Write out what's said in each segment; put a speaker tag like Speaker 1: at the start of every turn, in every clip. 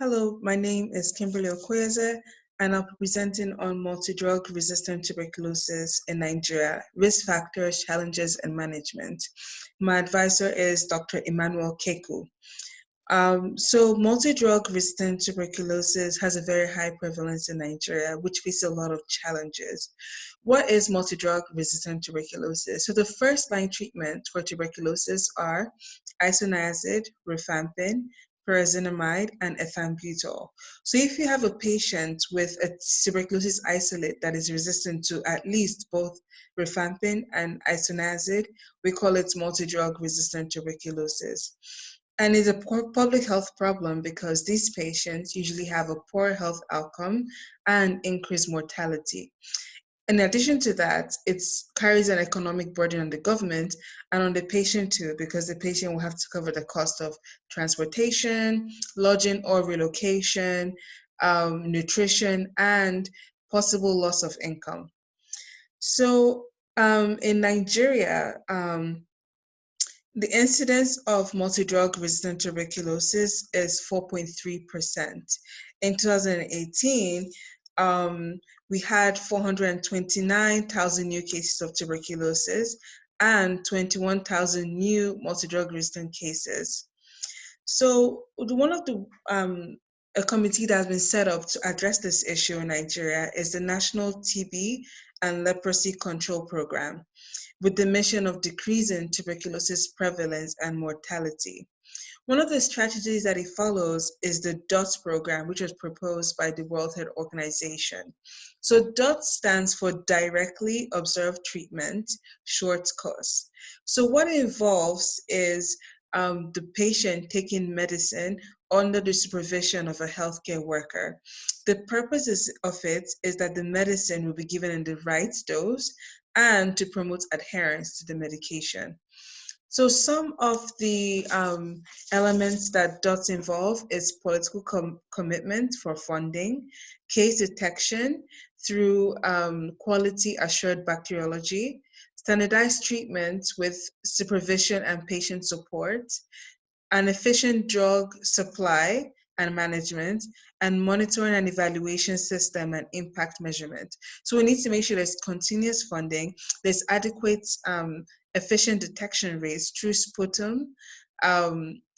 Speaker 1: Hello, my name is Kimberly Okoyeze, and I'll be presenting on multidrug resistant tuberculosis in Nigeria, risk factors, challenges, and management. My advisor is Dr. Emmanuel Keku. Multi-drug resistant tuberculosis has a very high prevalence in Nigeria, which faces a lot of challenges. What is multi-drug resistant tuberculosis? So the first line treatment for tuberculosis are isoniazid, rifampin, pyrazinamide, and ethambutol. So if you have a patient with a tuberculosis isolate that is resistant to at least both rifampin and isoniazid, we call it multi-drug resistant tuberculosis. And it's a public health problem because these patients usually have a poor health outcome and increased mortality. In addition to that, it carries an economic burden on the government and on the patient too, because the patient will have to cover the cost of transportation, lodging or relocation, nutrition, and possible loss of income. So in Nigeria, the incidence of multi-drug resistant tuberculosis is 4.3%. In 2018, we had 429,000 new cases of tuberculosis and 21,000 new multi-drug resistant cases. So one of the a committee that has been set up to address this issue in Nigeria is the National TB and Leprosy Control Program, with the mission of decreasing tuberculosis prevalence and mortality. One of the strategies that it follows is the DOTS program, which was proposed by the World Health Organization. So DOTS stands for Directly Observed Treatment, short course. So what it involves is the patient taking medicine under the supervision of a healthcare worker. The purpose of it is that the medicine will be given in the right dose and to promote adherence to the medication. So some of the elements that DOTS involve is political commitment for funding, case detection through quality assured bacteriology, standardized treatment with supervision and patient support, an efficient drug supply and management, and monitoring and evaluation system and impact measurement. So we need to make sure there's continuous funding, there's adequate efficient detection rates through sputum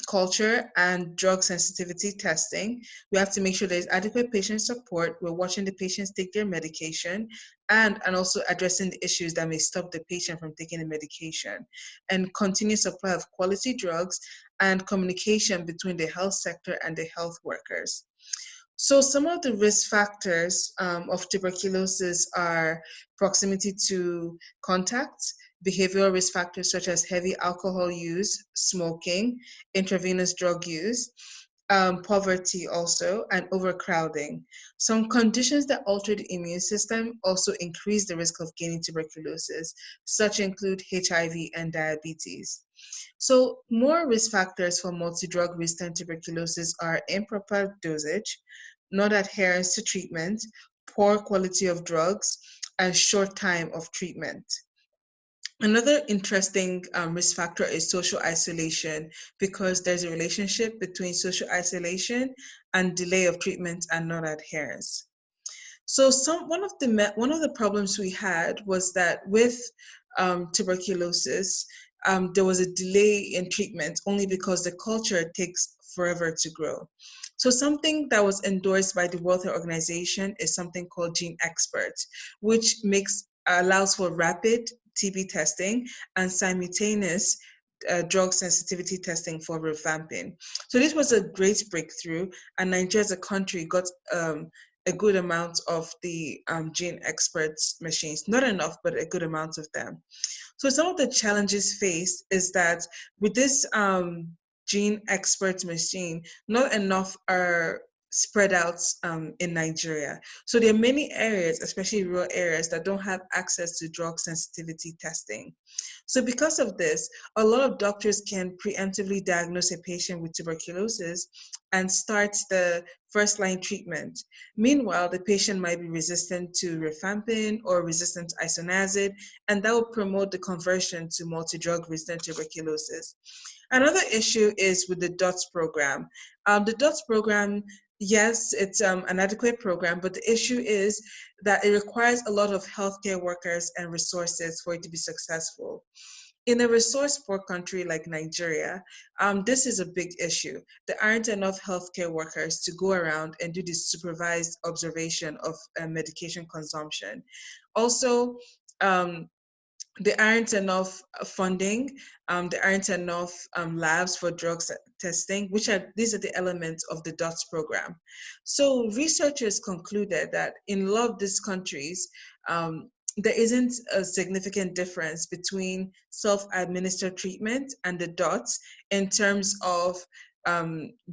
Speaker 1: culture and drug sensitivity testing. We have to make sure there's adequate patient support. We're watching the patients take their medication and also addressing the issues that may stop the patient from taking the medication, and continuous supply of quality drugs and communication between the health sector and the health workers. So some of the risk factors of tuberculosis are proximity to contact, behavioral risk factors such as heavy alcohol use, smoking, intravenous drug use, poverty also, and overcrowding. Some conditions that alter the immune system also increase the risk of gaining tuberculosis, such include HIV and diabetes. So more risk factors for multi-drug resistant tuberculosis are improper dosage, not adherence to treatment, poor quality of drugs, and short time of treatment. Another interesting risk factor is social isolation, because there's a relationship between social isolation and delay of treatment and not adherence. So one of the problems we had was that with tuberculosis, there was a delay in treatment only because the culture takes forever to grow. So something that was endorsed by the World Health Organization is something called Gene Expert, which allows for rapid TB testing and simultaneous drug sensitivity testing for rifampin. So this was a great breakthrough, and Nigeria as a country got a good amount of the Gene Experts machines, not enough, but a good amount of them. So some of the challenges faced is that with this Gene Expert machine, not enough are spread out in Nigeria. So there are many areas, especially rural areas, that don't have access to drug sensitivity testing. So because of this, a lot of doctors can preemptively diagnose a patient with tuberculosis and start the first line treatment. Meanwhile, the patient might be resistant to rifampin or resistant to isoniazid, and that will promote the conversion to multi-drug resistant tuberculosis. Another issue is with the DOTS program. The DOTS program Yes, it's an adequate program, but the issue is that it requires a lot of healthcare workers and resources for it to be successful. In a resource poor country like Nigeria, this is a big issue. There aren't enough healthcare workers to go around and do the supervised observation of medication consumption. Also, um, there aren't enough funding, there aren't enough labs for drugs testing, which are these are the elements of the DOTS program. So researchers concluded that in a lot of these countries, there isn't a significant difference between self-administered treatment and the DOTS in terms of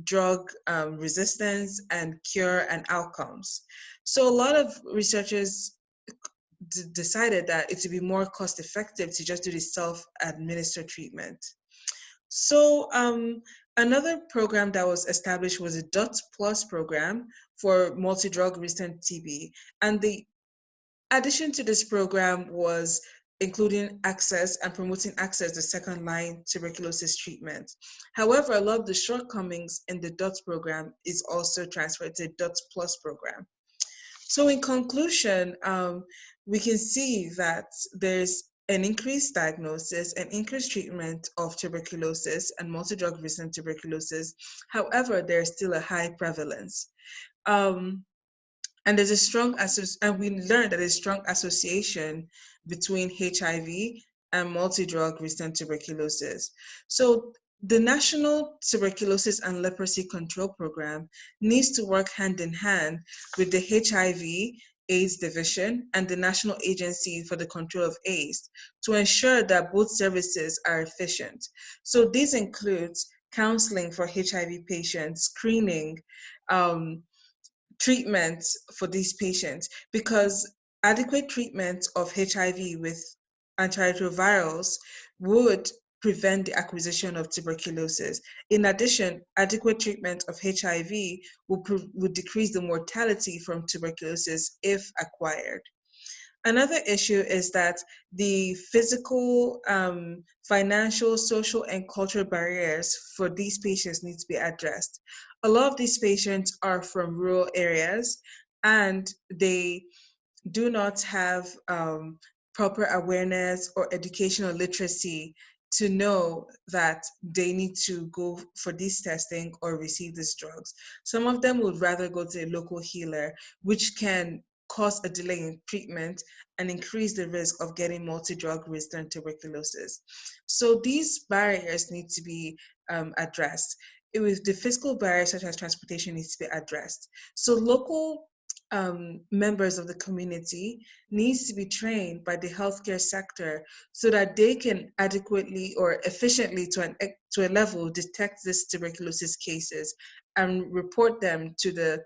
Speaker 1: drug resistance and cure and outcomes. So a lot of researchers decided that it would be more cost effective to just do the self-administered treatment. So another program that was established was a DOT Plus program for multi-drug resistant TB. And the addition to this program was including access and promoting access to second line tuberculosis treatment. However, a lot of the shortcomings in the DOT program is also transferred to the DOT Plus program. So in conclusion, we can see that there's an increased diagnosis and increased treatment of tuberculosis and multi-drug resistant tuberculosis. However, there's still a high prevalence. And there's a and we learned that there's a strong association between HIV and multi-drug resistant tuberculosis. So the National Tuberculosis and Leprosy Control Program needs to work hand in hand with the HIV AIDS Division and the National Agency for the Control of AIDS to ensure that both services are efficient. So this includes counseling for HIV patients, screening, treatment for these patients, because adequate treatment of HIV with antiretrovirals would prevent the acquisition of tuberculosis. In addition, adequate treatment of HIV would decrease the mortality from tuberculosis if acquired. Another issue is that the physical, financial, social, and cultural barriers for these patients need to be addressed. A lot of these patients are from rural areas and they do not have proper awareness or educational literacy to know that they need to go for this testing or receive these drugs. Some of them would rather go to a local healer, which can cause a delay in treatment and increase the risk of getting multi-drug resistant tuberculosis. So these barriers need to be addressed. With the physical barriers such as transportation needs to be addressed. So local members of the community needs to be trained by the healthcare sector so that they can adequately or efficiently to a level detect these tuberculosis cases and report them to the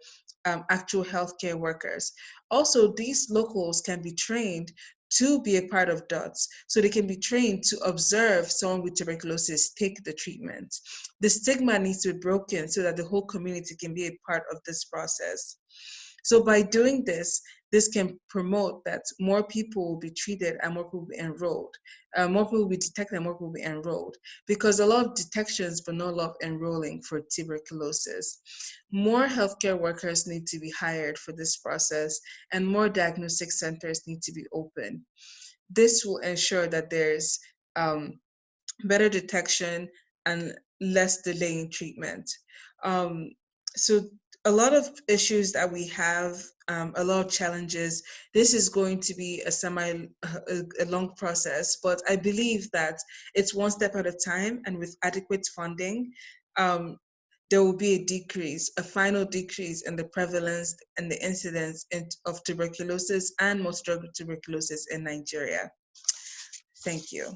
Speaker 1: actual healthcare workers. Also, these locals can be trained to be a part of DOTS, so they can be trained to observe someone with tuberculosis take the treatment. The stigma needs to be broken so that the whole community can be a part of this process. So by doing this, this can promote that more people will be treated and more people will be enrolled. More people will be detected and more people will be enrolled, because a lot of detections but not a lot of enrolling for tuberculosis. More healthcare workers need to be hired for this process and more diagnostic centers need to be open. This will ensure that there's better detection and less delay in treatment. Um, so a lot of issues that we have, a lot of challenges. This is going to be a long process, but I believe that it's one step at a time, and with adequate funding, there will be a decrease, a final decrease in the prevalence and the incidence of tuberculosis and multi-drug tuberculosis in Nigeria. Thank you.